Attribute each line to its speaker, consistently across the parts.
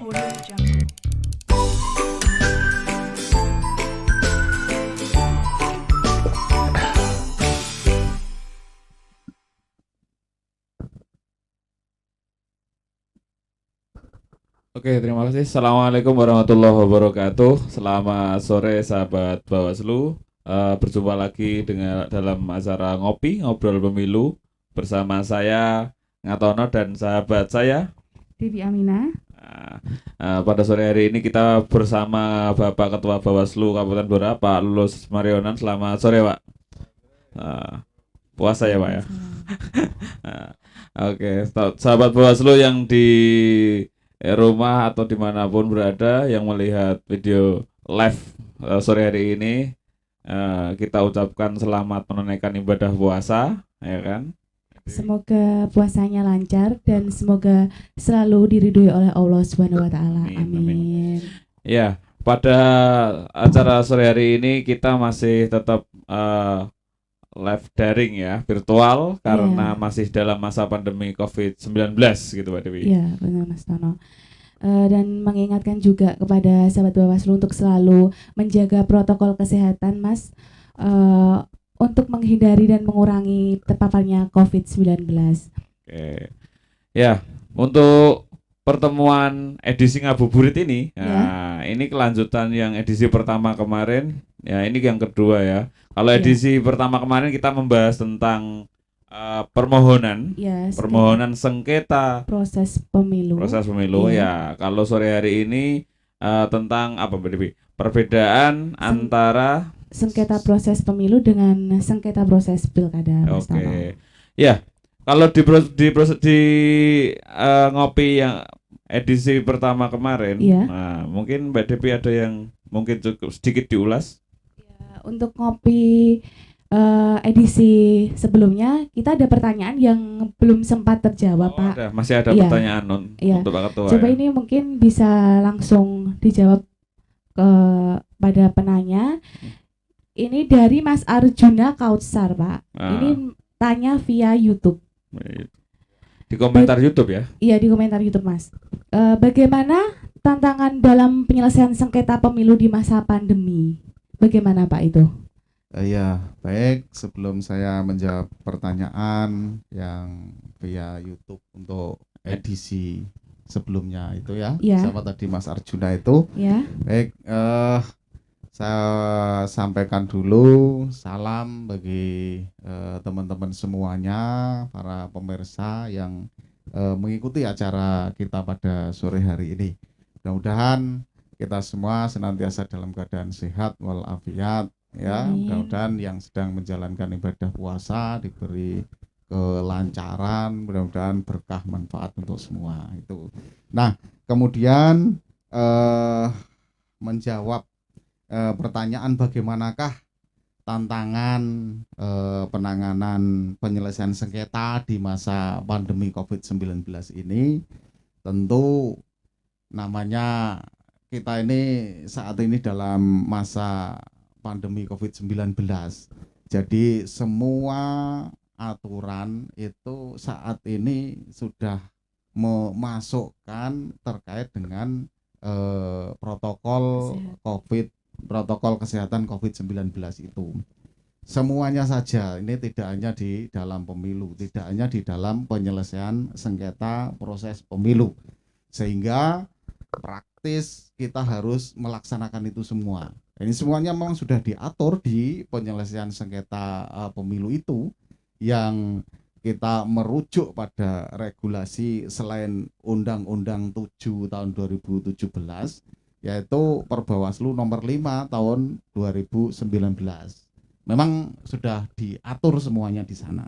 Speaker 1: Audio Jungle.
Speaker 2: Oke, terima kasih. Assalamualaikum warahmatullahi wabarakatuh. Selamat sore sahabat Bawaslu. Berjumpa lagi dengan dalam acara ngobrol pemilu bersama saya Ngatono dan sahabat saya.
Speaker 3: Devi Amina.
Speaker 2: Pada sore hari ini kita bersama Bapak Ketua Bawaslu Kabupaten Blora, Pak Lulus Marionan. Selamat sore, Pak. Puasa ya, Pak ya. Oke, sahabat Bawaslu yang di rumah atau dimanapun berada yang melihat video live sore hari ini, kita ucapkan selamat menunaikan ibadah puasa, ya kan?
Speaker 3: Semoga puasanya lancar dan semoga selalu diridhoi oleh Allah Subhanahu wa taala. Amin.
Speaker 2: Ya, pada acara sore hari ini kita masih tetap live daring ya, virtual karena masih dalam masa pandemi COVID-19 gitu Pak Dewi.
Speaker 3: Iya, benar Mas Tono. Dan mengingatkan juga kepada sahabat Bawaslu untuk selalu menjaga protokol kesehatan, Mas, untuk menghindari dan mengurangi terpaparnya COVID-19.
Speaker 2: Oke. Ya, untuk pertemuan edisi ngabuburit ini, ini kelanjutan yang edisi pertama kemarin, ya ini yang kedua ya. Kalau edisi pertama kemarin kita membahas tentang permohonan sengketa
Speaker 3: proses pemilu.
Speaker 2: Ya. Kalau sore hari ini tentang apa Mbak Dewi? Perbedaan antara
Speaker 3: sengketa proses pemilu dengan sengketa proses pilkada.
Speaker 2: Oke. Ya, kalau di ngopi yang edisi pertama kemarin, nah, mungkin Mbak Devi ada yang mungkin cukup sedikit diulas.
Speaker 3: Ya, untuk ngopi edisi sebelumnya kita ada pertanyaan yang belum sempat terjawab, Pak.
Speaker 2: Masih ada pertanyaan untuk Pak Ketua.
Speaker 3: Coba ini mungkin bisa langsung dijawab pada penanya. Ini dari Mas Arjuna Kautsar, Pak. Ini tanya via YouTube.
Speaker 2: Di komentar YouTube ya?
Speaker 3: Iya, di komentar YouTube, Mas. Bagaimana tantangan dalam penyelesaian sengketa pemilu di masa pandemi? Bagaimana, Pak, itu?
Speaker 4: Ya, baik. Sebelum saya menjawab pertanyaan yang via YouTube untuk edisi sebelumnya itu ya, siapa tadi Mas Arjuna itu?
Speaker 3: Ya.
Speaker 4: Baik, saya sampaikan dulu salam bagi teman-teman semuanya, para pemirsa yang mengikuti acara kita pada sore hari ini. Mudah-mudahan kita semua senantiasa dalam keadaan sehat walafiat ya. Mudah-mudahan yang sedang menjalankan ibadah puasa diberi kelancaran, mudah-mudahan berkah manfaat untuk semua itu. Nah, kemudian menjawab pertanyaan bagaimanakah tantangan penanganan penyelesaian sengketa di masa pandemi COVID-19 ini. Tentu namanya kita ini saat ini dalam masa pandemi COVID-19. Jadi semua aturan itu saat ini sudah memasukkan terkait dengan protokol kesehatan COVID-19 itu. Semuanya saja, ini tidak hanya di dalam pemilu, tidak hanya di dalam penyelesaian sengketa proses pemilu. Sehingga praktis kita harus melaksanakan itu semua. Ini semuanya memang sudah diatur di penyelesaian sengketa pemilu itu, yang kita merujuk pada regulasi selain Undang-Undang 7 tahun 2017, yaitu Perbawaslu nomor 5 tahun 2019. Memang sudah diatur semuanya di sana.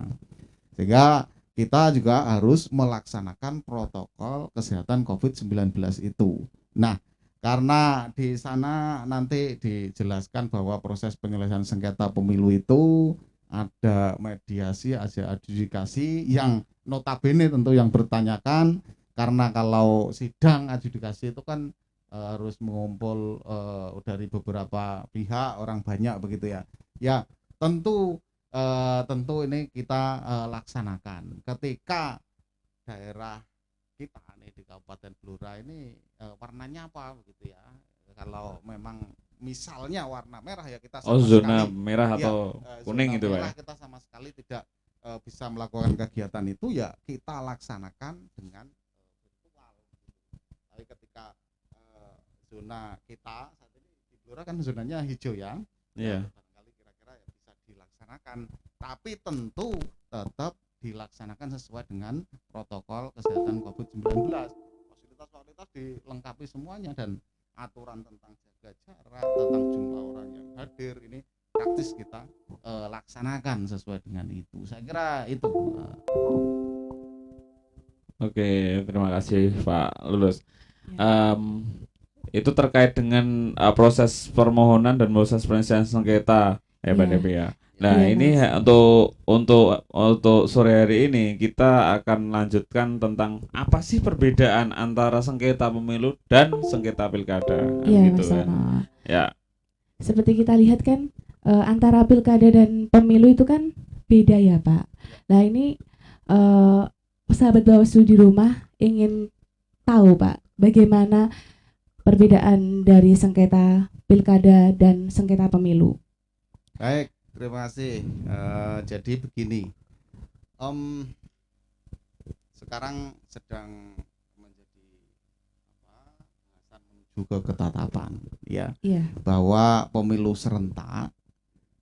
Speaker 4: Sehingga kita juga harus melaksanakan protokol kesehatan COVID-19 itu. Nah, karena di sana nanti dijelaskan bahwa proses penyelesaian sengketa pemilu itu ada mediasi, ada adjudikasi yang notabene tentu yang bertanyakan, karena kalau sidang adjudikasi itu kan harus mengumpul dari beberapa pihak, orang banyak begitu ya. Ya, tentu ini kita laksanakan ketika daerah kita di Kabupaten Blora ini warnanya apa begitu ya. Kalau memang misalnya warna merah ya kita sama
Speaker 2: zona
Speaker 4: sekali
Speaker 2: merah
Speaker 4: ya,
Speaker 2: atau kuning
Speaker 4: zona
Speaker 2: gitu Pak ya.
Speaker 4: merah kita sama sekali tidak bisa melakukan kegiatan itu, ya kita laksanakan dengan virtual. Tapi ketika zona kita saat ini di Blora kan zonanya hijau ya,
Speaker 2: Iya.
Speaker 4: barangkali kira-kira ya bisa dilaksanakan, tapi tentu tetap dilaksanakan sesuai dengan protokol kesehatan COVID-19. Fasilitas-fasilitas dilengkapi semuanya, dan aturan tentang jaga jarak, tentang jumlah orang yang hadir ini praktis kita laksanakan sesuai dengan itu. Saya kira itu.
Speaker 2: Oke, terima kasih Pak Lulus.
Speaker 3: Ya.
Speaker 2: Itu terkait dengan proses permohonan dan proses penyelesaian sengketa ya Mbak
Speaker 3: Iya.
Speaker 2: Devi ya. Nah,
Speaker 3: Iya,
Speaker 2: ini
Speaker 3: Mas.
Speaker 2: untuk sore hari ini kita akan lanjutkan tentang apa sih perbedaan antara sengketa pemilu dan sengketa pilkada.
Speaker 3: Iya,
Speaker 2: gitu
Speaker 3: Mas
Speaker 2: kan.
Speaker 3: Tono.
Speaker 2: Ya.
Speaker 3: Seperti kita lihat kan antara pilkada dan pemilu itu kan beda ya Pak. Nah ini sahabat Bawaslu di rumah ingin tahu Pak, bagaimana perbedaan dari sengketa pilkada dan sengketa pemilu.
Speaker 4: Baik, terima kasih. Jadi begini, sekarang sedang menjadi bahasan menuju ke ketatapan, ya,
Speaker 3: Iya.
Speaker 4: bahwa pemilu serentak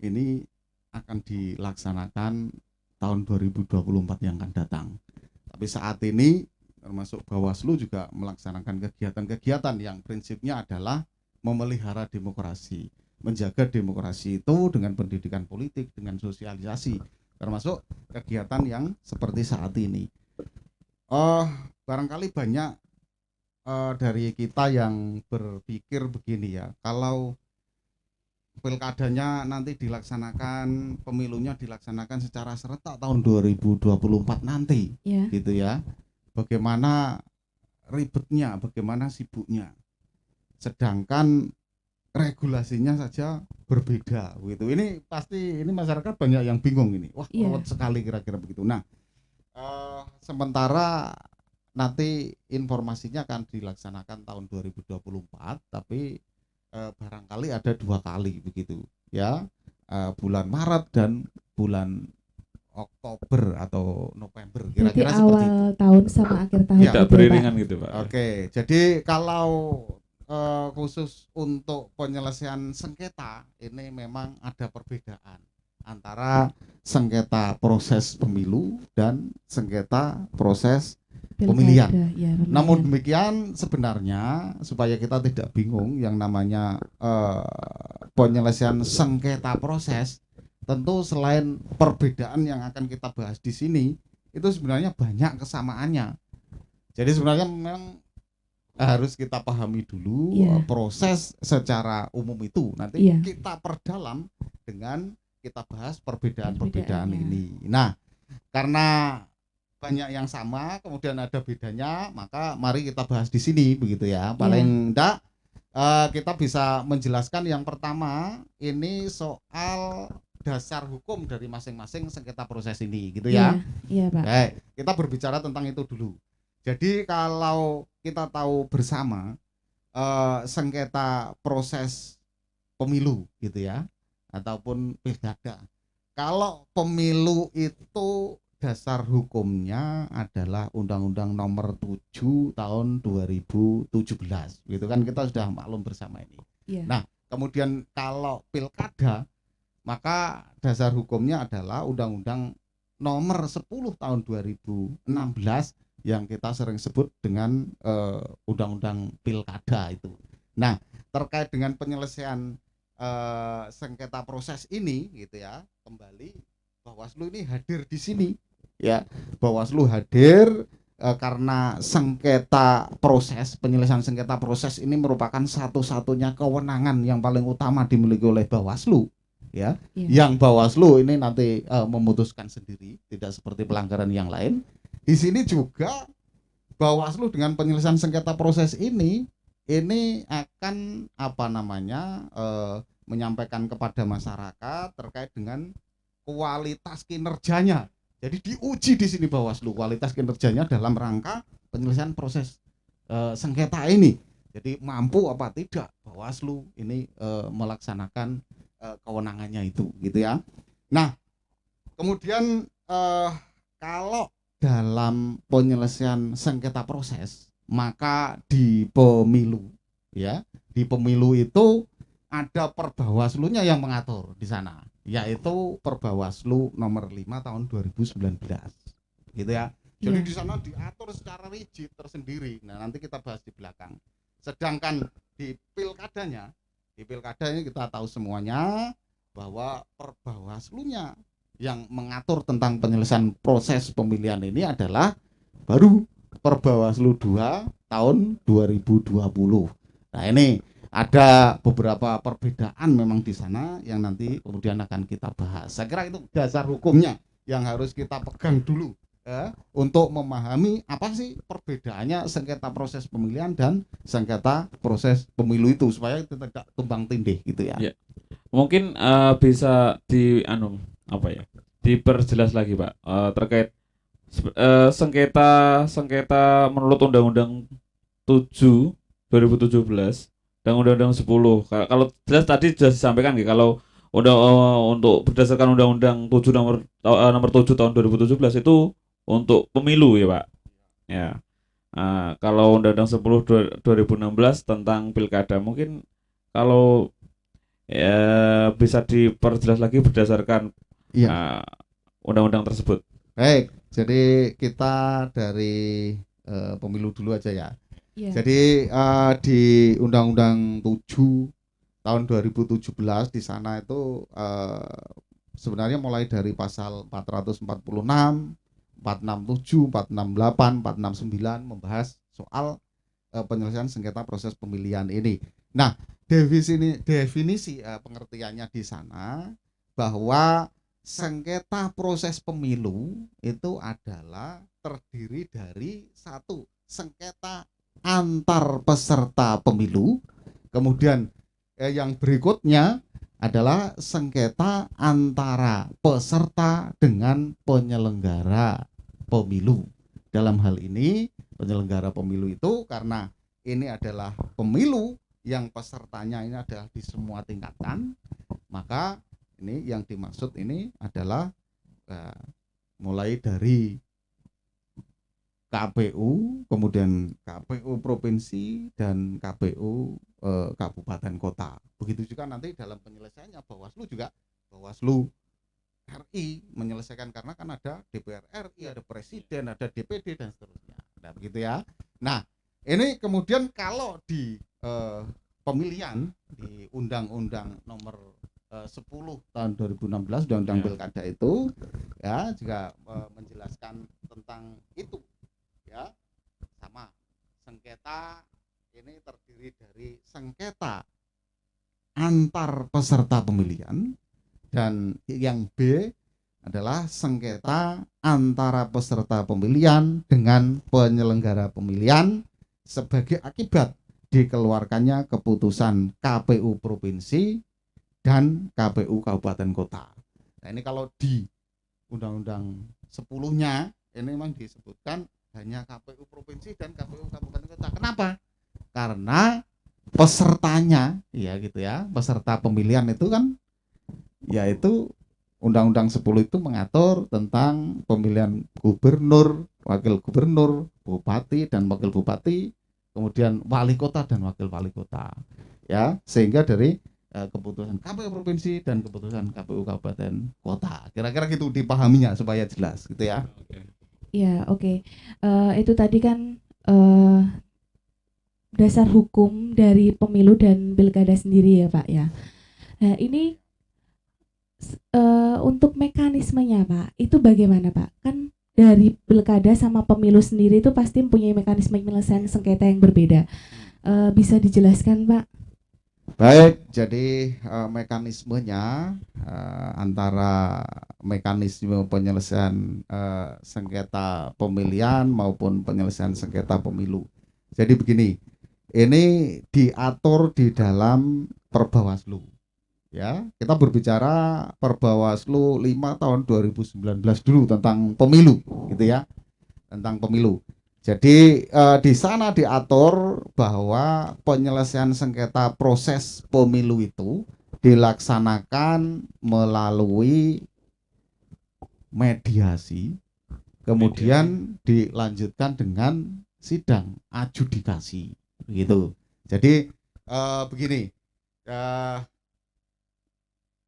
Speaker 4: ini akan dilaksanakan tahun 2024 yang akan datang. Tapi saat ini termasuk Bawaslu juga melaksanakan kegiatan-kegiatan yang prinsipnya adalah memelihara demokrasi, menjaga demokrasi itu dengan pendidikan politik, dengan sosialisasi, termasuk kegiatan yang seperti saat ini. Barangkali banyak dari kita yang berpikir begini ya, kalau pilkadanya nanti dilaksanakan, pemilunya dilaksanakan secara serentak tahun 2024 nanti,
Speaker 3: Ya.
Speaker 4: gitu ya. Bagaimana ribetnya, bagaimana sibuknya. Sedangkan regulasinya saja berbeda, gitu. Ini pasti ini masyarakat banyak yang bingung ini. Wah,
Speaker 3: Iya.
Speaker 4: ruwet sekali kira-kira begitu. Nah, sementara nanti informasinya akan dilaksanakan tahun 2024, tapi barangkali ada 2 kali begitu ya, bulan Maret dan bulan Oktober atau November,
Speaker 3: Berarti
Speaker 4: kira-kira seperti itu.
Speaker 3: awal tahun sama akhir tahun
Speaker 4: Ya.
Speaker 2: Tidak
Speaker 3: gitu ya, Pak.
Speaker 2: beriringan gitu Pak.
Speaker 4: Oke, jadi kalau khusus untuk penyelesaian sengketa ini memang ada perbedaan antara sengketa proses pemilu dan sengketa proses pemilihan.
Speaker 3: Pilkada, ya, pemilihan.
Speaker 4: Namun demikian, sebenarnya supaya kita tidak bingung, yang namanya penyelesaian sengketa proses, tentu selain perbedaan yang akan kita bahas di sini, itu sebenarnya banyak kesamaannya. Jadi sebenarnya memang harus kita pahami dulu proses secara umum itu. Nanti kita perdalam dengan kita bahas perbedaan-perbedaan ini. Nah, karena banyak yang sama, kemudian ada bedanya, maka mari kita bahas di sini begitu ya. Paling enggak kita bisa menjelaskan yang pertama ini soal dasar hukum dari masing-masing sengketa proses ini gitu ya.
Speaker 3: Iya, Pak.
Speaker 4: Baik, kita berbicara tentang itu dulu. Jadi kalau kita tahu bersama sengketa proses pemilu gitu ya, ataupun pilkada. Kalau pemilu itu dasar hukumnya adalah Undang-Undang Nomor 7 tahun 2017. Gitu kan, kita sudah maklum bersama ini.
Speaker 3: Yeah.
Speaker 4: Nah, kemudian kalau pilkada, maka dasar hukumnya adalah Undang-Undang Nomor 10 tahun 2016 yang kita sering sebut dengan Undang-Undang Pilkada itu. Nah, terkait dengan penyelesaian sengketa proses ini gitu ya, kembali Bawaslu ini hadir di sini. Ya, Bawaslu hadir karena sengketa proses, penyelesaian sengketa proses ini merupakan satu-satunya kewenangan yang paling utama dimiliki oleh Bawaslu, ya. Yang Bawaslu ini nanti memutuskan sendiri, tidak seperti pelanggaran yang lain. Di sini juga Bawaslu dengan penyelesaian sengketa proses ini akan menyampaikan kepada masyarakat terkait dengan kualitas kinerjanya. Jadi diuji di sini Bawaslu kualitas kinerjanya dalam rangka penyelesaian proses sengketa ini. Jadi mampu apa tidak Bawaslu ini melaksanakan kewenangannya itu, gitu ya. Nah, kemudian kalau dalam penyelesaian sengketa proses, maka di pemilu, ya, di pemilu itu ada Perbawaslunya yang mengatur di sana, yaitu Perbawaslu nomor 5 tahun 2019, gitu ya. Jadi
Speaker 3: Iya.
Speaker 4: di sana diatur secara rigid tersendiri. Nah, nanti kita bahas di belakang. Sedangkan di pilkada ini kita tahu semuanya bahwa Perbawaslunya yang mengatur tentang penyelesaian proses pemilihan ini adalah baru Perbawaslu 2 tahun 2020. Nah, ini ada beberapa perbedaan memang di sana yang nanti kemudian akan kita bahas. Saya kira itu dasar hukumnya yang harus kita pegang dulu, ya, untuk memahami apa sih perbedaannya sengketa proses pemilihan dan sengketa proses pemilu itu, supaya itu tidak tumbang tindih, gitu ya.
Speaker 2: Ya. Mungkin bisa diperjelas lagi Pak, terkait sengketa menurut Undang-Undang 7 2017 dan Undang-Undang 10. Kalau jelas tadi sudah disampaikan gitu, kalau untuk berdasarkan Undang-Undang 7 nomor 7 tahun 2017 itu untuk pemilu ya Pak. Ya. Kalau Undang-Undang 10 2016 tentang pilkada, mungkin kalau ya bisa diperjelas lagi berdasarkan
Speaker 4: Iya.
Speaker 2: undang-undang tersebut.
Speaker 4: Baik, jadi kita dari pemilu dulu aja ya.
Speaker 3: Iya.
Speaker 4: Jadi di Undang-Undang 7 tahun 2017 di sana itu sebenarnya mulai dari pasal 446, 467, 468, 469 membahas soal penyelesaian sengketa proses pemilihan ini. Nah, definisi pengertiannya di sana bahwa sengketa proses pemilu itu adalah terdiri dari satu, sengketa antar peserta pemilu, kemudian yang berikutnya adalah sengketa antara peserta dengan penyelenggara pemilu. Dalam hal ini penyelenggara pemilu itu karena ini adalah pemilu yang pesertanya ini adalah di semua tingkatan, maka ini yang dimaksud ini adalah mulai dari KPU, kemudian KPU provinsi dan KPU kabupaten kota. Begitu juga nanti dalam penyelesaiannya Bawaslu juga, Bawaslu RI menyelesaikan karena kan ada DPR RI, ada presiden, ada DPD dan seterusnya. Nah, begitu ya. Nah, ini kemudian kalau di pemilihan di Undang-Undang nomor 10 tahun 2016 Undang-Undang Pilkada itu ya juga menjelaskan tentang itu ya, sama sengketa ini terdiri dari sengketa antar peserta pemilihan dan yang B adalah sengketa antara peserta pemilihan dengan penyelenggara pemilihan sebagai akibat dikeluarkannya keputusan KPU provinsi dan KPU kabupaten kota. Nah, ini kalau di Undang-Undang 10-nya ini memang disebutkan hanya KPU provinsi dan KPU kabupaten kota. Kenapa? Karena pesertanya ya gitu ya, peserta pemilihan itu kan yaitu Undang-Undang 10 itu mengatur tentang pemilihan gubernur, wakil gubernur, bupati dan wakil bupati, kemudian wali kota dan wakil wali kota. Ya, sehingga dari keputusan KPU provinsi dan keputusan KPU kabupaten kota. Kira-kira gitu dipahaminya supaya jelas gitu ya.
Speaker 3: Ya, oke. Itu tadi kan dasar hukum dari pemilu dan pilkada sendiri ya Pak ya. Nah ini untuk mekanismenya Pak, itu bagaimana Pak? Kan dari pilkada sama pemilu sendiri itu pasti mempunyai mekanisme penyelesaian sengketa yang berbeda. Bisa dijelaskan Pak?
Speaker 4: Baik, jadi mekanismenya antara mekanisme penyelesaian sengketa pemilihan maupun penyelesaian sengketa pemilu. Jadi begini, ini diatur di dalam Perbawaslu. Ya, kita berbicara Perbawaslu 5 tahun 2019 dulu tentang pemilu, gitu ya. Tentang pemilu. Jadi di sana diatur bahwa penyelesaian sengketa proses pemilu itu dilaksanakan melalui mediasi, kemudian dilanjutkan dengan sidang adjudikasi, begitu. Jadi begini,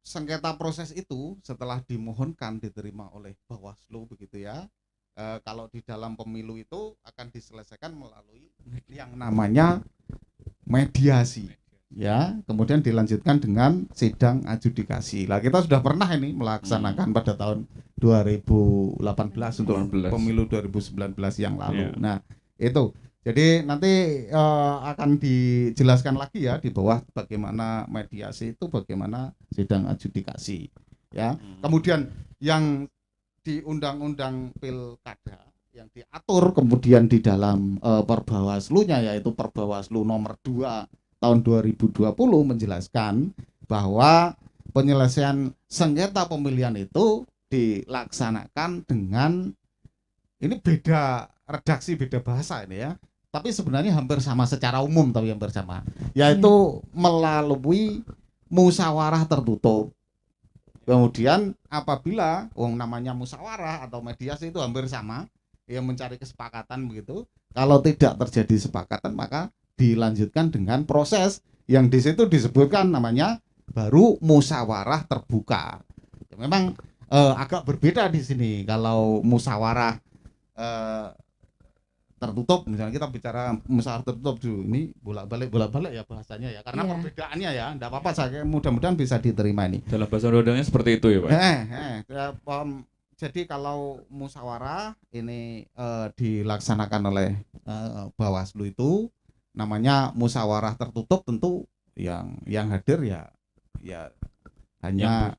Speaker 4: sengketa proses itu setelah dimohonkan diterima oleh Bawaslu, begitu ya. Kalau di dalam pemilu itu akan diselesaikan melalui yang namanya mediasi, ya, kemudian dilanjutkan dengan sidang adjudikasi. Lah kita sudah pernah ini melaksanakan pada tahun 2018 untuk pemilu 2019 yang lalu. Nah, itu. Jadi nanti akan dijelaskan lagi ya di bawah bagaimana mediasi itu, bagaimana sidang adjudikasi, ya. Kemudian yang di Undang-Undang Pilkada yang diatur kemudian di dalam Perbawaslu-nya, yaitu Perbawaslu nomor 2 tahun 2020 menjelaskan bahwa penyelesaian sengketa pemilihan itu dilaksanakan dengan, ini beda redaksi, beda bahasa ini ya, tapi sebenarnya hampir sama secara umum, tapi hampir sama, yaitu melalui musyawarah tertutup. Kemudian apabila namanya musyawarah atau mediasi itu hampir sama, yang mencari kesepakatan begitu. Kalau tidak terjadi kesepakatan maka dilanjutkan dengan proses yang di situ disebutkan namanya baru musyawarah terbuka. Memang agak berbeda di sini. Kalau musyawarah tertutup, misalnya kita bicara musyawarah tertutup dulu, ini bolak-balik ya bahasanya ya, karena perbedaannya ya, enggak apa-apa, saya mudah-mudahan bisa diterima ini.
Speaker 2: Dalam bahasa undang-undangnya seperti itu ya, Pak.
Speaker 4: Jadi kalau musyawarah ini dilaksanakan oleh Bawaslu itu namanya musyawarah tertutup, tentu yang hadir ya hanya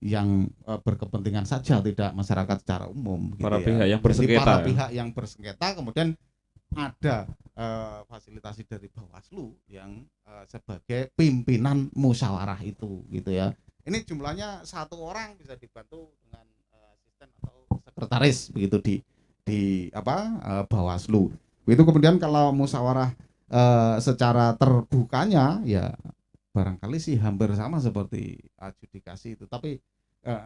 Speaker 4: yang berkepentingan saja, tidak masyarakat secara umum.
Speaker 2: Para
Speaker 4: gitu
Speaker 2: pihak
Speaker 4: ya.
Speaker 2: yang bersengketa.
Speaker 4: Jadi para pihak yang bersengketa, kemudian ada fasilitasi dari Bawaslu yang sebagai pimpinan musyawarah itu, gitu ya. Ini jumlahnya 1 orang bisa dibantu dengan asisten atau sekretaris begitu di Bawaslu. Itu kemudian kalau musyawarah secara terbukanya ya barangkali sih hampir sama seperti adjudikasi itu, tapi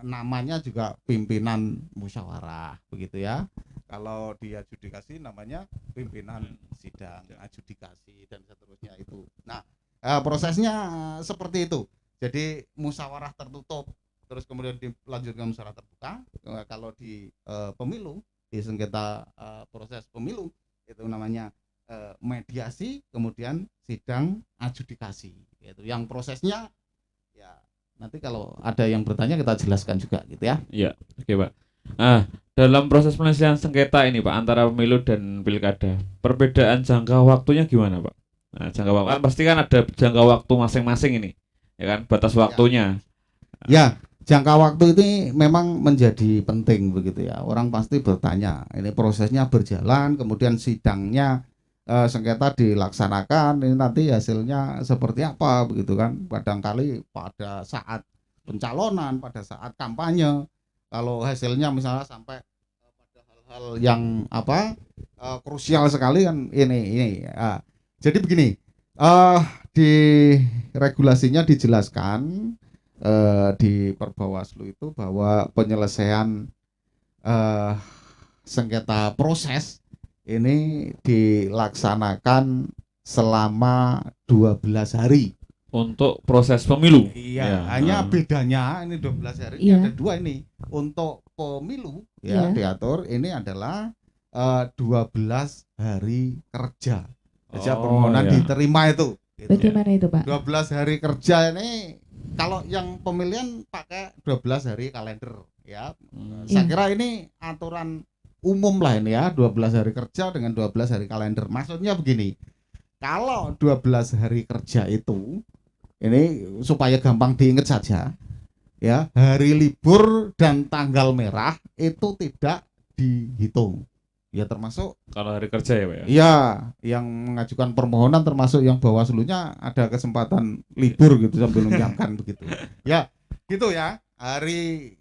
Speaker 4: namanya juga pimpinan musyawarah begitu ya. Kalau di adjudikasi namanya pimpinan sidang adjudikasi dan seterusnya itu. Nah, prosesnya seperti itu. Jadi musyawarah tertutup, terus kemudian dilanjutkan musyawarah terbuka. Kalau di pemilu, di sengketa proses pemilu itu namanya mediasi, kemudian sidang adjudikasi. Itu yang prosesnya ya nanti kalau ada yang bertanya kita jelaskan juga gitu ya.
Speaker 2: Iya, oke Pak. Nah, dalam proses penyelesaian sengketa ini Pak antara pemilu dan pilkada, perbedaan jangka waktunya gimana Pak? Nah, jangka waktu kan pasti kan ada jangka waktu masing-masing ini, ya kan, batas waktunya.
Speaker 4: Ya, jangka waktu ini memang menjadi penting begitu ya. Orang pasti bertanya, ini prosesnya berjalan, kemudian sidangnya sengketa dilaksanakan, ini nanti hasilnya seperti apa begitu kan. Kadangkali pada saat pencalonan, pada saat kampanye, kalau hasilnya misalnya sampai pada hal-hal yang krusial sekali kan ini. Jadi begini, di regulasinya dijelaskan di Perbawaslu itu bahwa penyelesaian sengketa proses ini dilaksanakan selama 12 hari
Speaker 2: untuk proses pemilu.
Speaker 4: Iya, ya, hanya bedanya ini 12 hari ini ada 2 ini. Untuk pemilu ya diatur ini adalah 12 hari kerja. Sejak permohonan diterima itu.
Speaker 3: Gitu. Bagaimana itu, Pak?
Speaker 4: 12 hari kerja ini kalau yang pemilihan pakai 12 hari kalender ya. Saya kira ini aturan umum lah ini ya, 12 hari kerja dengan 12 hari kalender. Maksudnya begini, kalau 12 hari kerja itu ini supaya gampang diingat saja ya, hari libur dan tanggal merah itu tidak dihitung ya, termasuk
Speaker 2: kalau hari kerja ya Pak ya?
Speaker 4: Iya, yang mengajukan permohonan termasuk yang Bawaslu-nya ada kesempatan libur gitu sambil menyiapkan begitu ya, gitu ya. Hari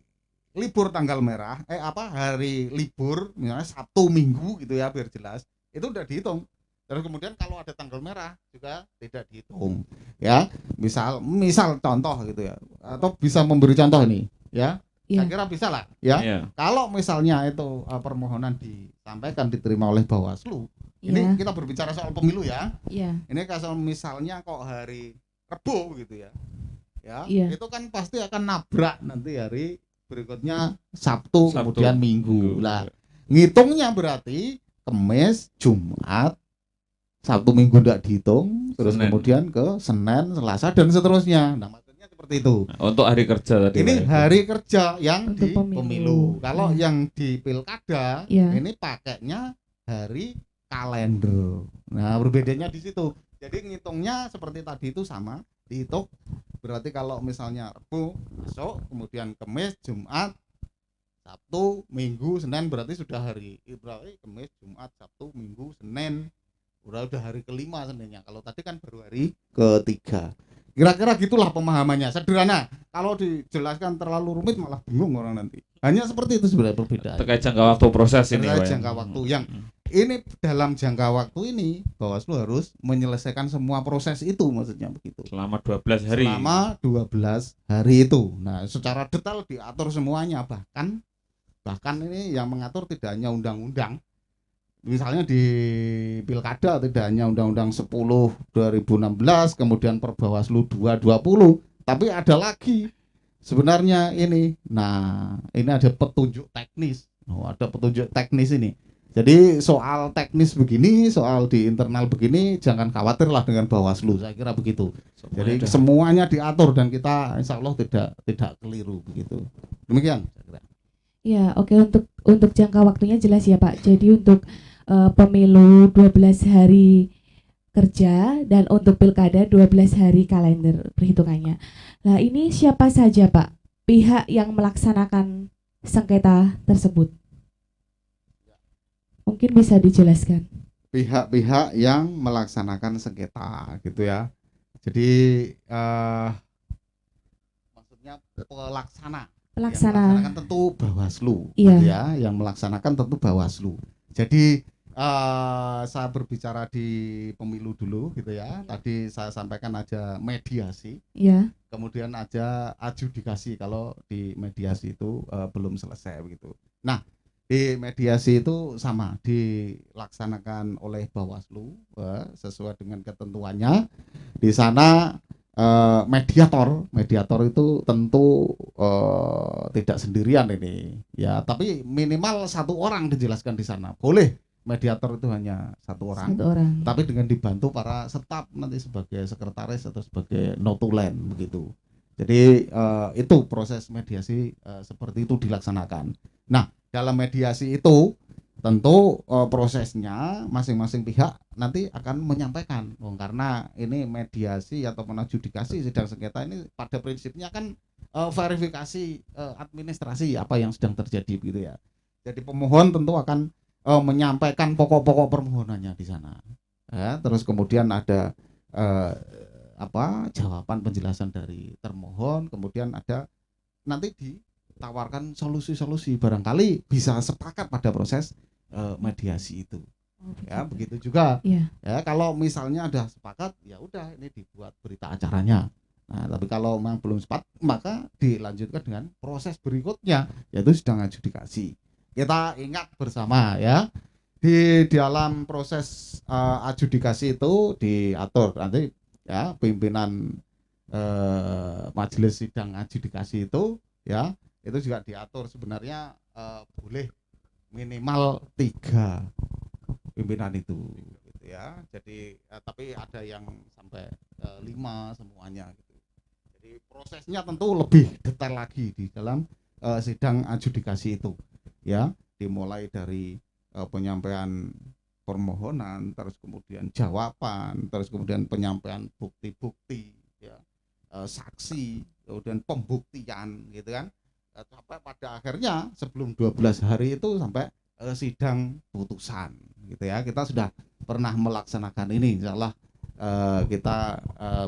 Speaker 4: libur tanggal merah hari libur misalnya Sabtu Minggu gitu ya, biar jelas itu udah dihitung. Terus kemudian kalau ada tanggal merah juga tidak dihitung. Ya, misal contoh gitu ya. Atau bisa memberi contoh nih, ya.
Speaker 3: Iya.
Speaker 4: Saya kira bisa lah, ya.
Speaker 2: Iya.
Speaker 4: Kalau misalnya itu permohonan disampaikan diterima oleh Bawaslu, ini
Speaker 3: Iya.
Speaker 4: kita berbicara soal pemilu ya.
Speaker 3: Iya.
Speaker 4: Ini kalau misalnya kok hari Rebo gitu ya. Ya,
Speaker 3: Iya.
Speaker 4: itu kan pasti akan nabrak nanti hari berikutnya Sabtu. Kemudian Minggu. Lah, ngitungnya berarti Kamis, Jumat, Sabtu, Minggu tidak dihitung, terus
Speaker 2: Senin.
Speaker 4: kemudian ke Senin, Selasa dan seterusnya. Nah, maksudnya seperti itu.
Speaker 2: Untuk hari kerja tadi.
Speaker 4: Ini
Speaker 2: Pak, ya.
Speaker 4: hari kerja yang
Speaker 3: Untuk
Speaker 4: di
Speaker 3: pemilu.
Speaker 4: pemilu. Kalau
Speaker 3: Ya.
Speaker 4: yang di pilkada,
Speaker 3: Ya.
Speaker 4: ini pakainya hari kalender. Nah, berbedanya di situ. Jadi ngitungnya seperti tadi itu sama, dihitung. Berarti kalau misalnya Rabu masuk, kemudian Kamis, Jumat, Sabtu, Minggu, Senin, berarti sudah hari. Berarti Kamis, Jumat, Sabtu, Minggu, Senin. Udah hari kelima Seninnya. Kalau tadi kan baru hari ketiga. Kira-kira gitulah pemahamannya, sederhana. Kalau dijelaskan terlalu rumit malah bingung orang nanti. Hanya seperti itu sebenarnya perbedaan.
Speaker 2: Terkait jangka waktu proses ini,
Speaker 4: Terkait
Speaker 2: Pak, ya.
Speaker 4: jangka waktu yang ini dalam jangka waktu ini Bawaslu harus menyelesaikan semua proses itu, maksudnya begitu.
Speaker 2: Selama 12 hari.
Speaker 4: Selama 12 hari itu. Nah, secara detail diatur semuanya, bahkan ini yang mengatur tidak hanya undang-undang. Misalnya di Pilkada tidak hanya Undang-Undang 10 2016, kemudian Perbawaslu 220, tapi ada lagi sebenarnya ini. Nah, ini ada petunjuk teknis. Ada petunjuk teknis ini. Jadi soal teknis begini, soal di internal begini, jangan khawatirlah dengan Bawaslu. Saya kira begitu. Jadi semuanya diatur dan kita insya Allah tidak keliru begitu. Demikian saya kira.
Speaker 3: Ya, oke, untuk jangka waktunya jelas ya Pak. Jadi untuk pemilu 12 hari kerja dan untuk pilkada 12 hari kalender perhitungannya. Nah, ini siapa saja Pak pihak yang melaksanakan sengketa tersebut? Mungkin bisa dijelaskan.
Speaker 4: Pihak-pihak yang melaksanakan sengketa gitu ya. Jadi maksudnya pelaksana. Yang melaksanakan tentu Bawaslu.
Speaker 3: Iya.
Speaker 4: Gitu ya, yang melaksanakan tentu Bawaslu. Jadi saya berbicara di pemilu dulu gitu ya. Tadi saya sampaikan aja mediasi.
Speaker 3: Iya.
Speaker 4: Kemudian aja adjudikasi kalau di mediasi itu belum selesai begitu. Nah, di mediasi itu sama dilaksanakan oleh Bawaslu sesuai dengan ketentuannya. Di sana mediator itu tentu tidak sendirian ini ya, tapi minimal satu orang dijelaskan di sana. Boleh mediator itu hanya satu orang, tapi dengan dibantu para staf nanti sebagai sekretaris atau sebagai notulen begitu. Jadi itu proses mediasi seperti itu dilaksanakan. Nah, dalam mediasi itu tentu prosesnya masing-masing pihak nanti akan menyampaikan, karena ini mediasi atau adjudikasi sidang sengketa ini pada prinsipnya kan verifikasi administrasi apa yang sedang terjadi gitu ya. Jadi pemohon tentu akan menyampaikan pokok-pokok permohonannya di sana. Terus kemudian ada jawaban penjelasan dari termohon, kemudian ada nanti ditawarkan solusi-solusi, barangkali bisa sepakat pada proses mediasi itu. Ya, begitu juga.
Speaker 3: Ya,
Speaker 4: kalau misalnya ada sepakat, ya udah ini dibuat berita acaranya. Nah, tapi kalau memang belum sepakat, maka dilanjutkan dengan proses berikutnya, yaitu sidang adjudikasi. Kita ingat bersama ya, di dalam proses adjudikasi itu diatur nanti ya pimpinan majelis sidang adjudikasi itu ya, itu juga diatur sebenarnya boleh minimal 3 pimpinan itu gitu ya. Jadi tapi ada yang sampai 5 semuanya gitu. Jadi prosesnya tentu lebih detail lagi di dalam sidang adjudikasi itu ya, dimulai dari penyampaian permohonan, terus kemudian jawaban, terus kemudian penyampaian bukti-bukti ya, saksi, kemudian pembuktian gitu kan, sampai pada akhirnya sebelum 12 hari itu sampai sidang putusan gitu ya. Kita sudah pernah melaksanakan ini, insyaallah kita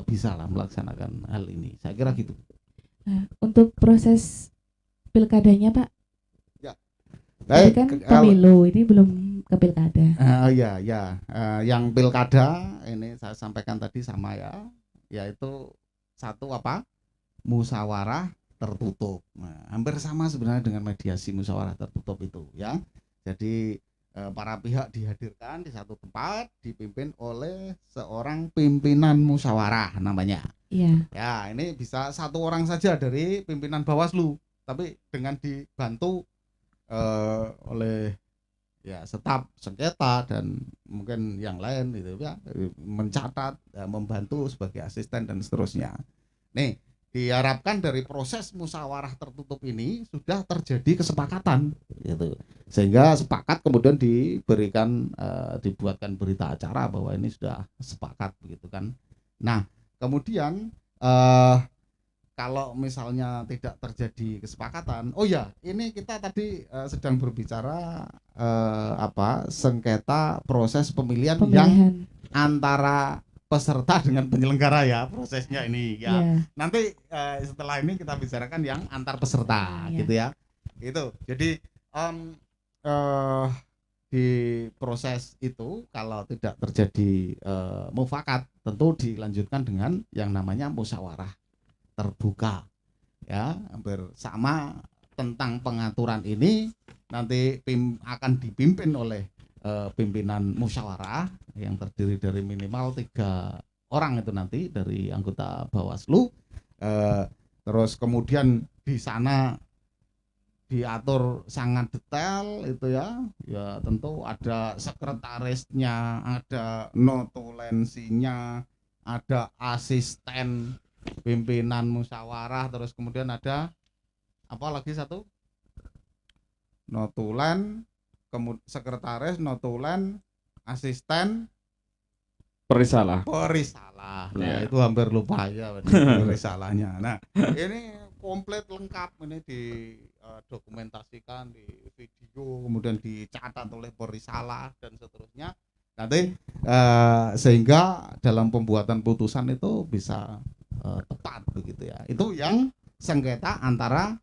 Speaker 4: bisa lah melaksanakan hal ini, saya kira gitu.
Speaker 3: Nah, untuk proses pilkadanya Pak,
Speaker 4: ya
Speaker 3: tadi kan pemilu ini ke pilkada.
Speaker 4: Ya, yang pilkada ini saya sampaikan tadi sama ya, yaitu satu apa? Musyawarah tertutup. Nah, hampir sama sebenarnya dengan mediasi musyawarah tertutup itu ya. Jadi para pihak dihadirkan di satu tempat, dipimpin oleh seorang pimpinan musyawarah namanya.
Speaker 3: Iya.
Speaker 4: Ya, ini bisa satu orang saja dari pimpinan Bawaslu, tapi dengan dibantu oleh ya staf sengketa dan mungkin yang lain gitu ya, mencatat, membantu sebagai asisten dan seterusnya. Nih, diharapkan dari proses musyawarah tertutup ini sudah terjadi kesepakatan gitu. Sehingga sepakat kemudian diberikan dibuatkan berita acara bahwa ini sudah sepakat begitu kan. Nah, kemudian kalau misalnya tidak terjadi kesepakatan, oh ya, ini kita tadi sedang berbicara sengketa proses pemilihan yang antara peserta dengan penyelenggara ya, prosesnya ini ya.
Speaker 3: Yeah.
Speaker 4: Nanti setelah ini kita bicarakan yang antar peserta gitu ya. Itu. Jadi di proses itu kalau tidak terjadi mufakat, tentu dilanjutkan dengan yang namanya musyawarah terbuka ya. Hampir sama tentang pengaturan ini nanti akan dipimpin oleh pimpinan musyawarah yang terdiri dari minimal 3 orang itu nanti dari anggota Bawaslu. Terus kemudian di sana diatur sangat detail itu ya. Ya tentu ada sekretarisnya, ada notulensinya, ada asisten pimpinan musyawarah, terus kemudian ada apa lagi satu? Notulen, sekretaris, notulen, asisten,
Speaker 2: Perisalah.
Speaker 4: Nah, itu hampir lupa ya perisalahnya. Nah, ini komplit lengkap, ini didokumentasikan di video, kemudian dicatat oleh perisalah dan seterusnya. Nanti sehingga dalam pembuatan putusan itu bisa tepat begitu ya. Itu yang sengketa antara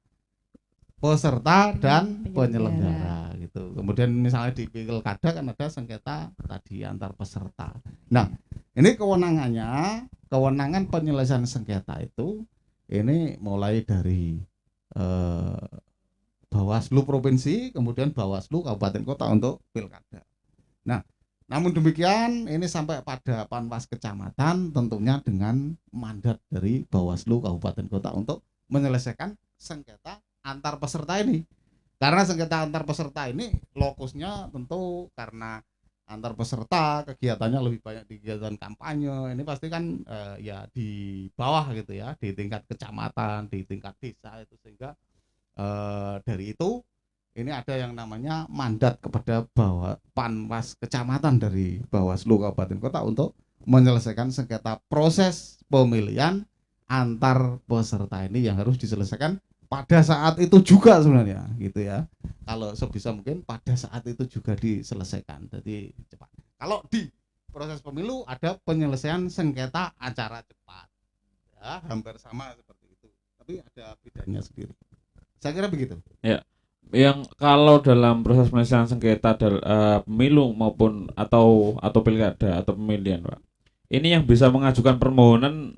Speaker 4: peserta dan penyelenggara gitu. Kemudian misalnya di pilkada kan ada sengketa tadi antar peserta. Nah, ini kewenangan penyelesaian sengketa itu ini mulai dari Bawaslu provinsi, kemudian Bawaslu kabupaten kota untuk pilkada. Nah, namun demikian ini sampai pada Panwas kecamatan tentunya dengan mandat dari Bawaslu kabupaten kota untuk menyelesaikan sengketa antar peserta ini. Karena sengketa antar peserta ini lokusnya tentu karena antar peserta kegiatannya lebih banyak di kegiatan kampanye, ini pasti kan ya di bawah gitu ya, di tingkat kecamatan, di tingkat desa itu, sehingga dari itu ini ada yang namanya mandat kepada Panwas kecamatan dari Bawaslu kabupaten kota untuk menyelesaikan sengketa proses pemilihan antar peserta ini yang harus diselesaikan pada saat itu juga sebenarnya gitu ya. Kalau sebisa mungkin pada saat itu juga diselesaikan, jadi cepat. Kalau di proses pemilu ada penyelesaian sengketa acara cepat ya, hampir sama seperti itu, tapi ada bedanya sendiri. Saya kira begitu
Speaker 2: ya. Yang kalau dalam proses penyelesaian sengketa pemilu maupun atau pilkada atau pemilihan, Pak, ini yang bisa mengajukan permohonan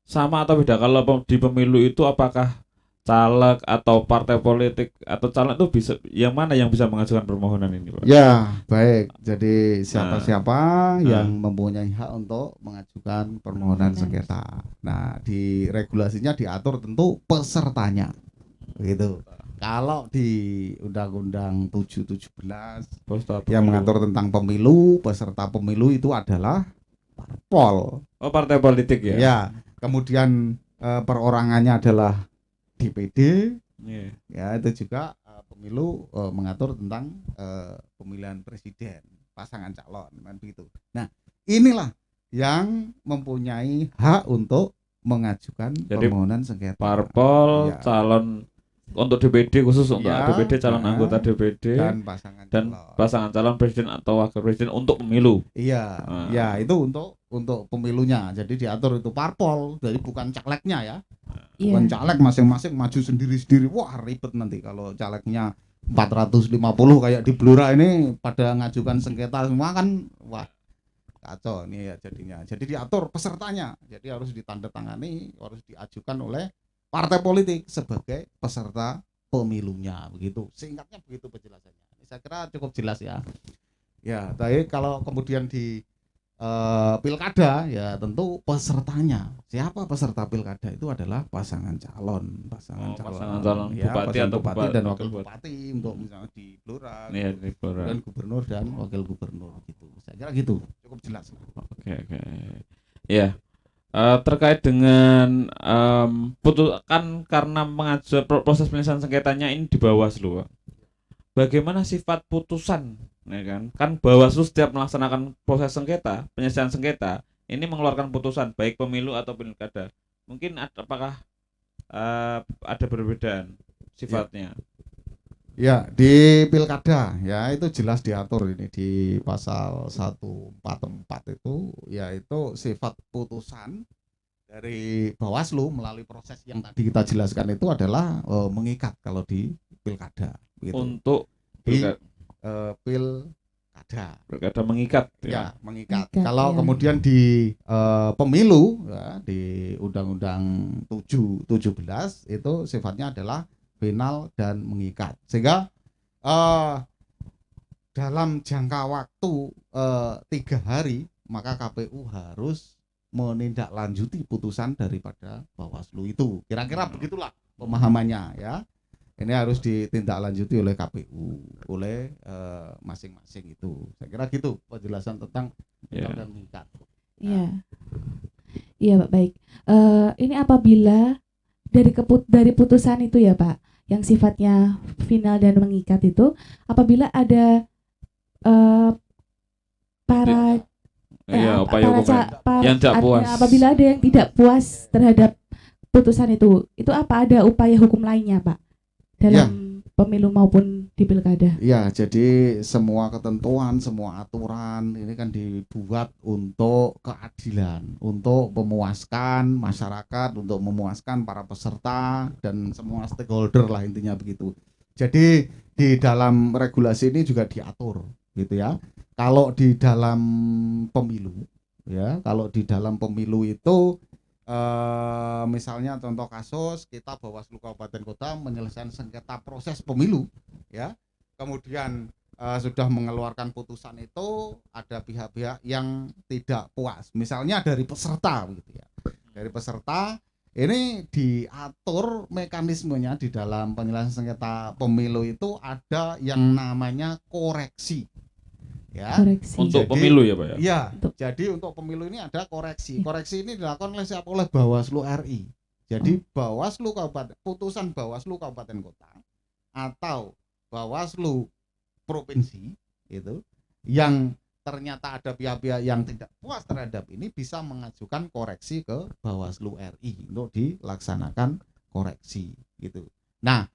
Speaker 2: sama atau beda? Kalau di pemilu itu apakah caleg atau partai politik atau caleg itu bisa, yang mana yang bisa mengajukan permohonan ini, Pak?
Speaker 4: Ya, baik. Jadi siapa-siapa yang mempunyai hak untuk mengajukan permohonan sengketa. Nah, di regulasinya diatur tentu pesertanya. Begitu. Kalau di Undang-Undang 717 yang mengatur tentang pemilu, peserta pemilu itu adalah parpol.
Speaker 2: Oh, partai politik ya.
Speaker 4: Ya. Kemudian perorangannya adalah DPD, ya itu juga pemilu mengatur tentang pemilihan presiden, pasangan calon, kan begitu. Nah, inilah yang mempunyai hak untuk mengajukan permohonan sengketa.
Speaker 2: Parpol, ya. Calon untuk DPD khusus untuk ya, DPD, calon anggota DPD
Speaker 4: dan
Speaker 2: pasangan calon presiden atau wakil presiden untuk pemilu.
Speaker 4: Iya, ya itu untuk pemilunya. Jadi diatur itu parpol, jadi bukan calegnya ya. Bukan caleg masing-masing maju sendiri-sendiri. Wah, ribet nanti kalau calegnya 450 kayak di Blora ini pada ngajukan sengketa semua kan, wah kacau ini ya jadinya. Jadi diatur pesertanya, jadi harus ditandatangani, harus diajukan oleh partai politik sebagai peserta pemilunya, begitu. Singkatnya begitu penjelasannya. Ini saya kira cukup jelas ya. Ya, tapi kalau kemudian di pilkada ya tentu pesertanya. Siapa peserta pilkada itu adalah pasangan calon,
Speaker 2: pasangan calon
Speaker 4: ya,
Speaker 2: bupati atau
Speaker 4: bupati dan wakil
Speaker 2: bupati.
Speaker 4: bupati untuk misalnya di Blora,
Speaker 2: Iya, di Blora.
Speaker 4: dan gubernur dan wakil gubernur gitu. Saya kira gitu, cukup jelas.
Speaker 2: Oke. Ya, terkait dengan kan karena proses penyelesaian sengketanya ini di Bawaslu, Pak. Bagaimana sifat putusan, ya kan? Kan Bawaslu setiap melaksanakan proses sengketa, penyelesaian sengketa, ini mengeluarkan putusan baik pemilu atau pilkada. Mungkin apakah ada perbedaan sifatnya?
Speaker 4: Ya, di pilkada ya itu jelas diatur ini di pasal 144 itu, yaitu sifat putusan dari Bawaslu melalui proses yang tadi kita jelaskan itu adalah mengikat kalau di pilkada gitu.
Speaker 2: Untuk
Speaker 4: di
Speaker 2: pilkada
Speaker 4: pilkada
Speaker 2: mengikat
Speaker 4: ya, mengikat.
Speaker 3: Mengikat,
Speaker 4: Kalau
Speaker 3: ya.
Speaker 4: kemudian di pemilu ya, di Undang-Undang 717 itu sifatnya adalah final dan mengikat. Sehingga dalam jangka waktu 3 hari maka KPU harus menindaklanjuti putusan daripada Bawaslu itu. Kira-kira begitulah pemahamannya ya. Ini harus ditindaklanjuti oleh KPU, oleh masing-masing itu. Saya kira gitu penjelasan tentang final dan mengikat.
Speaker 3: Iya. Iya, Pak, baik. Ini apabila dari putusan itu ya, Pak, yang sifatnya final dan mengikat itu, apabila ada para
Speaker 2: upaya
Speaker 3: para
Speaker 2: hukum yang tidak puas.
Speaker 3: apabila ada yang tidak puas terhadap putusan itu apa ada upaya hukum lainnya, Pak, dalam pemilu maupun di pilkada?
Speaker 4: Ya, jadi semua ketentuan, semua aturan ini kan dibuat untuk keadilan, untuk memuaskan masyarakat, untuk memuaskan para peserta dan semua stakeholder lah, intinya begitu. Jadi di dalam regulasi ini juga diatur gitu ya. Kalau di dalam pemilu ya, kalau di dalam pemilu itu misalnya contoh kasus kita Bawaslu Kabupaten Kota menyelesaikan sengketa proses pemilu ya, kemudian sudah mengeluarkan putusan itu, ada pihak-pihak yang tidak puas misalnya dari peserta gitu ya, dari peserta ini diatur mekanismenya di dalam penyelesaian sengketa pemilu itu ada yang namanya koreksi ya.
Speaker 3: Koreksi.
Speaker 2: Untuk pemilu ya, Pak ya?
Speaker 4: Iya, jadi untuk pemilu ini ada koreksi. Koreksi ini dilakukan oleh siapa? Oleh Bawaslu RI. Jadi Bawaslu Kabupaten, putusan Bawaslu Kabupaten Kota atau Bawaslu Provinsi itu yang ternyata ada pihak-pihak yang tidak puas terhadap ini bisa mengajukan koreksi ke Bawaslu RI untuk dilaksanakan koreksi gitu. Nah,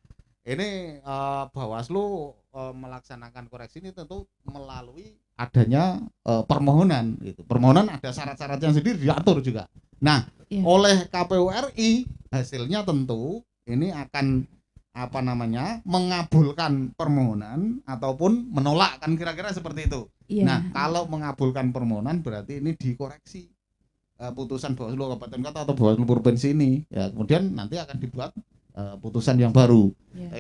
Speaker 4: ini Bawaslu melaksanakan koreksi ini tentu melalui adanya permohonan gitu. Permohonan ada syarat-syaratnya sendiri diatur juga. Nah, oleh KPU RI hasilnya tentu ini akan mengabulkan permohonan ataupun menolak, kan kira-kira seperti itu. Nah, kalau mengabulkan permohonan berarti ini dikoreksi putusan Bawaslu Kabupaten Kota atau Bawaslu Provinsi ini ya, kemudian nanti akan dibuat putusan yang baru.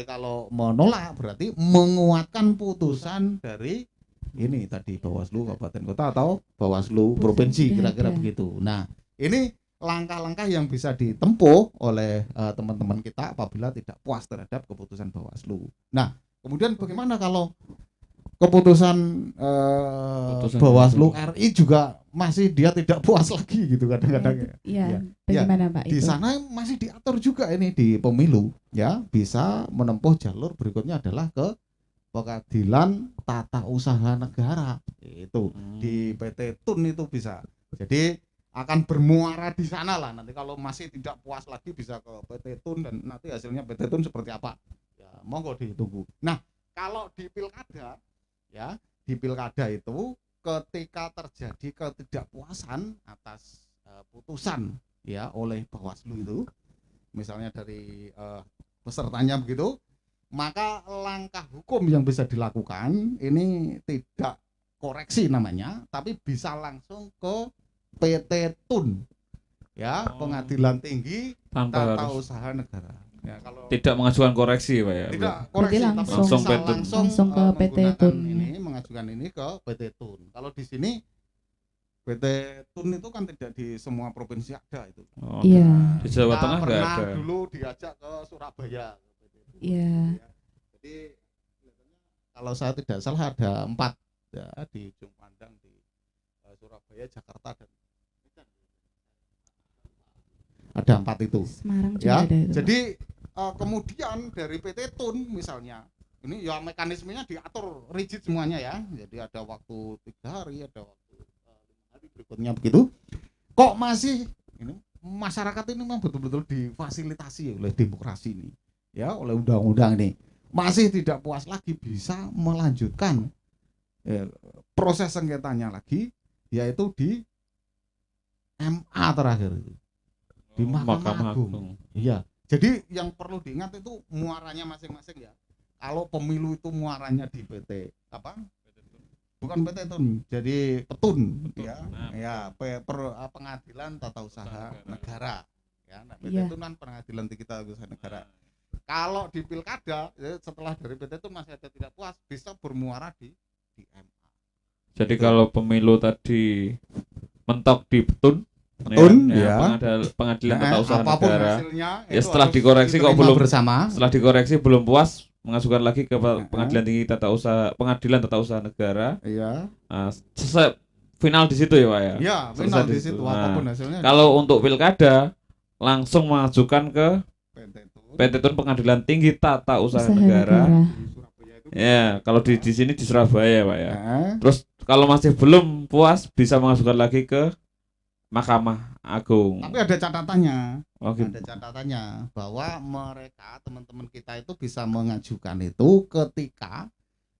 Speaker 4: Kalau menolak berarti menguatkan putusan dari ini tadi Bawaslu Kabupaten Kota atau Bawaslu Provinsi, kira-kira begitu. Nah, ini langkah-langkah yang bisa ditempuh oleh teman-teman kita apabila tidak puas terhadap keputusan Bawaslu. Nah, kemudian bagaimana kalau keputusan Bawaslu RI juga masih dia tidak puas lagi gitu kadang-kadang.
Speaker 3: Bagaimana Pak?
Speaker 4: Di sana masih diatur juga ini di pemilu ya, bisa menempuh jalur berikutnya adalah ke Pengadilan Tata Usaha Negara itu di PT Tun itu bisa. Jadi akan bermuara di sana lah, nanti kalau masih tidak puas lagi bisa ke PT Tun dan nanti hasilnya PT Tun seperti apa ya, monggo ditunggu. Nah, kalau di pilkada ya, di pilkada itu ketika terjadi ketidakpuasan atas putusan ya oleh Bawaslu itu, misalnya dari pesertanya begitu, maka langkah hukum yang bisa dilakukan ini tidak koreksi namanya, tapi bisa langsung ke PT Tun, ya, Pengadilan Tinggi
Speaker 2: Tanpa
Speaker 4: Tata
Speaker 2: harus
Speaker 4: Usaha Negara. Ya, kalau
Speaker 2: tidak mengajukan koreksi Pak ya.
Speaker 4: tidak
Speaker 3: Berarti
Speaker 4: koreksi, tapi
Speaker 3: langsung
Speaker 4: bisa
Speaker 2: PT.
Speaker 3: Langsung ke PT
Speaker 4: menggunakan
Speaker 3: Tun,
Speaker 4: ini, mengajukan ini ke PT Tun. Kalau di sini PT Tun itu kan tidak di semua provinsi ada itu.
Speaker 2: Oh,
Speaker 3: Iya.
Speaker 2: di Jawa
Speaker 4: Kita
Speaker 2: Tengah nggak
Speaker 4: pernah
Speaker 2: ada.
Speaker 4: dulu diajak ke Surabaya.
Speaker 3: Iya.
Speaker 4: Jadi kalau saya tidak salah ada 4 ya, di ujung pandang di Surabaya, Jakarta dan Medan. Ada 4 itu.
Speaker 3: Semarang juga
Speaker 4: Ya,
Speaker 3: ada itu.
Speaker 4: jadi kemudian dari PT Tun misalnya, ini ya mekanismenya diatur rigid semuanya ya. Jadi ada waktu 3 hari, ada waktu 5 hari berikutnya begitu. Kok masih ini masyarakat ini memang betul-betul difasilitasi oleh demokrasi ini, ya, oleh undang-undang ini, masih tidak puas lagi bisa melanjutkan proses sengketanya lagi, yaitu di MA terakhir itu. Di Mahkamah Agung. Iya. Jadi yang perlu diingat itu muaranya masing-masing ya. Kalau pemilu itu muaranya di PT apa? Bukan PT Tun, jadi Petun, ya. Ya, Pengadilan Tata Usaha Negara. Ya, nah, PT
Speaker 3: Iya.
Speaker 4: Tun kan Pengadilan Tinggi Tata Usaha Negara. Kalau di pilkada, ya, setelah dari PT Tun masih ada tidak puas, bisa bermuara di MA.
Speaker 2: Jadi
Speaker 4: Gitu.
Speaker 2: kalau pemilu tadi mentok di Petun,
Speaker 4: Petun, ya.
Speaker 2: Pengadilan Tata
Speaker 4: Nah,
Speaker 2: Usaha
Speaker 4: apapun
Speaker 2: Negara.
Speaker 4: hasilnya,
Speaker 2: Ya
Speaker 4: itu
Speaker 2: setelah
Speaker 4: harus
Speaker 2: dikoreksi kok
Speaker 4: diterima
Speaker 2: belum
Speaker 4: bersama.
Speaker 2: setelah dikoreksi belum puas, mengajukan lagi ke Pengadilan Tinggi Tata Usaha, Pengadilan Tata Usaha Negara.
Speaker 4: Iya.
Speaker 2: Selesai final di situ ya Pak ya.
Speaker 4: Iya,
Speaker 2: Selesai
Speaker 4: final di situ apapun
Speaker 2: Nah,
Speaker 4: hasilnya.
Speaker 2: kalau untuk pilkada langsung mengajukan ke PT Tun Pengadilan Tinggi Tata Usaha Negara. Ya, kalau di sini di Surabaya Pak ya. Terus kalau masih belum puas bisa mengajukan lagi ke Mahkamah Agung.
Speaker 4: Tapi ada catatannya.
Speaker 2: Oh, gitu.
Speaker 4: Ada catatannya bahwa mereka teman-teman kita itu bisa mengajukan itu ketika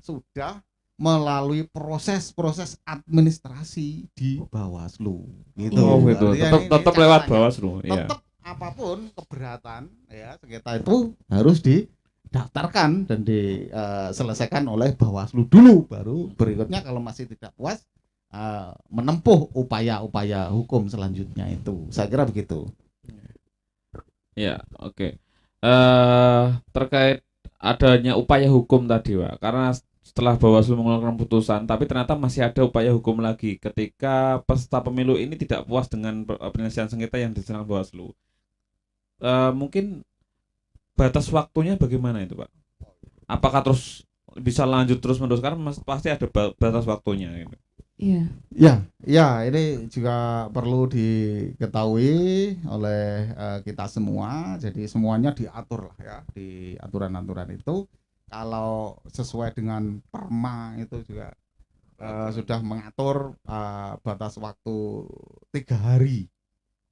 Speaker 4: sudah melalui proses-proses administrasi di Bawaslu gitu.
Speaker 2: Oh gitu.
Speaker 4: Artinya
Speaker 2: Tetap
Speaker 4: ini
Speaker 2: lewat
Speaker 4: catatannya.
Speaker 2: Bawaslu. Iya.
Speaker 4: Tetap apapun keberatan ya sengketa itu harus didaftarkan dan diselesaikan oleh Bawaslu dulu, baru berikutnya kalau masih tidak puas menempuh upaya-upaya hukum selanjutnya itu. Saya kira begitu.
Speaker 2: Ya, oke. Terkait adanya upaya hukum tadi, Pak. Karena setelah Bawaslu mengeluarkan putusan, tapi ternyata masih ada upaya hukum lagi ketika peserta pemilu ini tidak puas dengan penyelesaian sengketa yang diserang Bawaslu. Mungkin batas waktunya bagaimana itu, Pak? Apakah terus bisa lanjut terus menerus? Karena pasti ada batas waktunya gitu.
Speaker 3: Iya.
Speaker 4: Ya, ini juga perlu diketahui oleh kita semua. Jadi semuanya diatur lah ya, di aturan-aturan itu. Kalau sesuai dengan Perma itu juga sudah mengatur batas waktu 3 hari,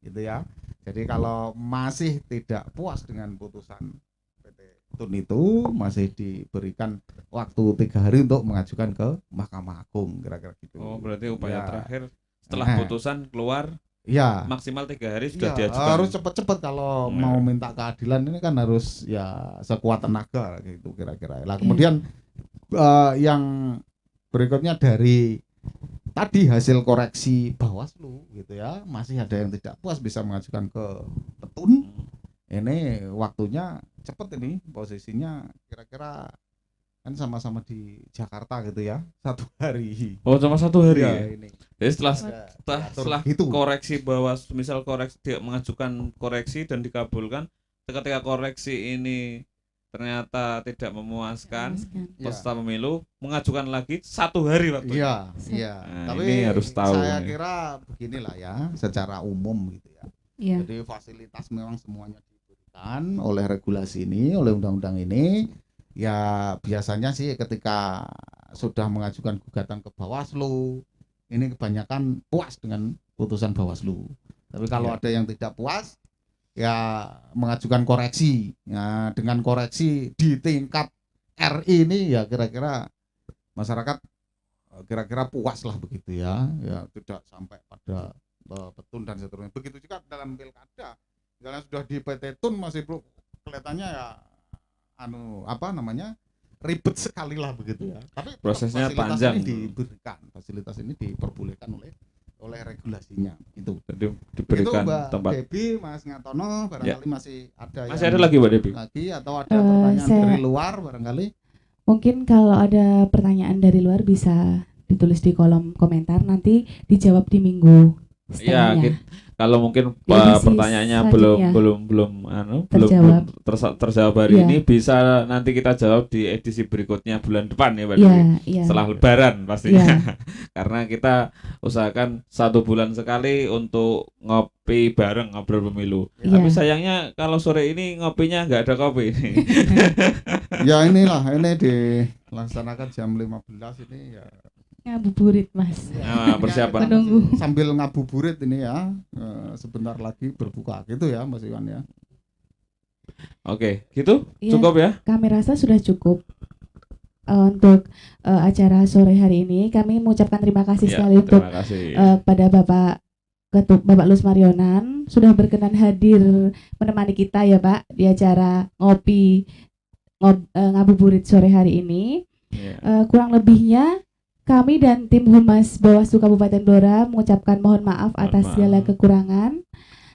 Speaker 4: gitu ya. Jadi kalau masih tidak puas dengan putusan PT Tun itu, masih diberikan waktu 3 hari untuk mengajukan ke Mahkamah Agung, kira-kira gitu.
Speaker 2: Oh, berarti upaya
Speaker 4: Ya.
Speaker 2: terakhir setelah putusan keluar
Speaker 4: Ya,
Speaker 2: maksimal 3 hari sudah
Speaker 4: ya,
Speaker 2: diajukan.
Speaker 4: harus cepat-cepat kalau mau minta keadilan ini kan harus ya sekuat tenaga gitu kira-kira. Lah kemudian yang berikutnya dari tadi hasil koreksi Bawaslu gitu ya, masih ada yang tidak puas bisa mengajukan ke Petun. Ini waktunya cepat, ini posisinya kira-kira kan sama-sama di Jakarta gitu ya, 1 hari.
Speaker 2: Oh, cuma 1 hari
Speaker 4: Ya,
Speaker 2: ya?
Speaker 4: ini.
Speaker 2: Jadi setelah
Speaker 4: Diatur gitu.
Speaker 2: koreksi misal dia mengajukan koreksi dan dikabulkan, ketika koreksi ini ternyata tidak memuaskan peserta pemilu, mengajukan lagi 1 hari waktu.
Speaker 4: Iya.
Speaker 2: Nah,
Speaker 4: Tapi
Speaker 2: ini harus tahu.
Speaker 4: saya kira beginilah ya, secara umum gitu ya.
Speaker 3: Iya.
Speaker 4: Jadi fasilitas memang semuanya diberikan oleh regulasi ini, oleh undang-undang ini. Ya biasanya sih ketika sudah mengajukan gugatan ke Bawaslu, ini kebanyakan puas dengan putusan Bawaslu. Tapi kalau ada yang tidak puas, ya mengajukan koreksi. Ya, dengan koreksi di tingkat RI ini ya kira-kira masyarakat kira-kira puas lah begitu ya. Ya tidak sampai pada Petun dan seterusnya. Begitu juga dalam pilkada. Misalnya sudah di PT Tun masih belum, kelihatannya ya apa namanya ribet sekali lah begitu ya. Tapi
Speaker 2: Prosesnya
Speaker 4: fasilitas
Speaker 2: panjang.
Speaker 4: ini diberikan, fasilitas ini diperbolehkan oleh regulasinya itu.
Speaker 2: Jadi
Speaker 4: Itu
Speaker 2: diberikan
Speaker 4: Mbak
Speaker 2: tempat.
Speaker 4: Debbie, Mas Ngatono barangkali masih ada
Speaker 2: Masih
Speaker 4: yang
Speaker 2: ada lagi Mbak Debbie?
Speaker 4: lagi atau ada pertanyaan
Speaker 3: saya-
Speaker 4: dari luar barangkali.
Speaker 3: Mungkin kalau ada pertanyaan dari luar bisa ditulis di kolom komentar, nanti dijawab di minggu
Speaker 2: Ya,
Speaker 3: setelahnya.
Speaker 2: kalau mungkin
Speaker 3: Edisi
Speaker 2: pertanyaannya
Speaker 3: selanjutnya.
Speaker 2: belum
Speaker 3: Terjawab.
Speaker 2: terjawab hari
Speaker 3: Iya.
Speaker 2: ini, bisa nanti kita jawab di edisi berikutnya bulan depan ya Mbak
Speaker 3: Iya,
Speaker 2: Dewi.
Speaker 3: iya.
Speaker 2: Setelah Lebaran pastinya.
Speaker 3: Iya.
Speaker 2: Karena kita usahakan 1 bulan sekali untuk ngopi bareng ngobrol pemilu.
Speaker 3: Iya.
Speaker 2: Tapi sayangnya kalau sore ini ngopinya nggak ada kopi.
Speaker 4: Ya inilah ini dilaksanakan jam 15 ini ya.
Speaker 3: Ngabuburit, Mas.
Speaker 2: Nah, persiapan.
Speaker 3: Menunggu.
Speaker 4: Sambil ngabuburit ini ya, sebentar lagi berbuka gitu ya Mas Iwan ya.
Speaker 2: Oke, gitu
Speaker 3: Iya.
Speaker 2: cukup ya.
Speaker 3: Kami rasa sudah cukup untuk acara sore hari ini. Kami mengucapkan terima kasih
Speaker 2: Ya,
Speaker 3: sekali untuk
Speaker 2: terima kasih.
Speaker 3: pada Bapak Lus Marionan sudah berkenan hadir menemani kita ya Pak di acara ngabuburit sore hari ini.
Speaker 2: Ya.
Speaker 3: Kurang lebihnya kami dan tim Humas Bawaslu Kabupaten Blora mengucapkan mohon maaf atas
Speaker 2: maaf.
Speaker 3: segala kekurangan.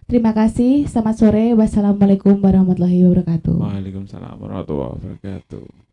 Speaker 3: Terima kasih. Selamat sore. Wassalamualaikum warahmatullahi wabarakatuh.
Speaker 2: Waalaikumsalam warahmatullahi wabarakatuh.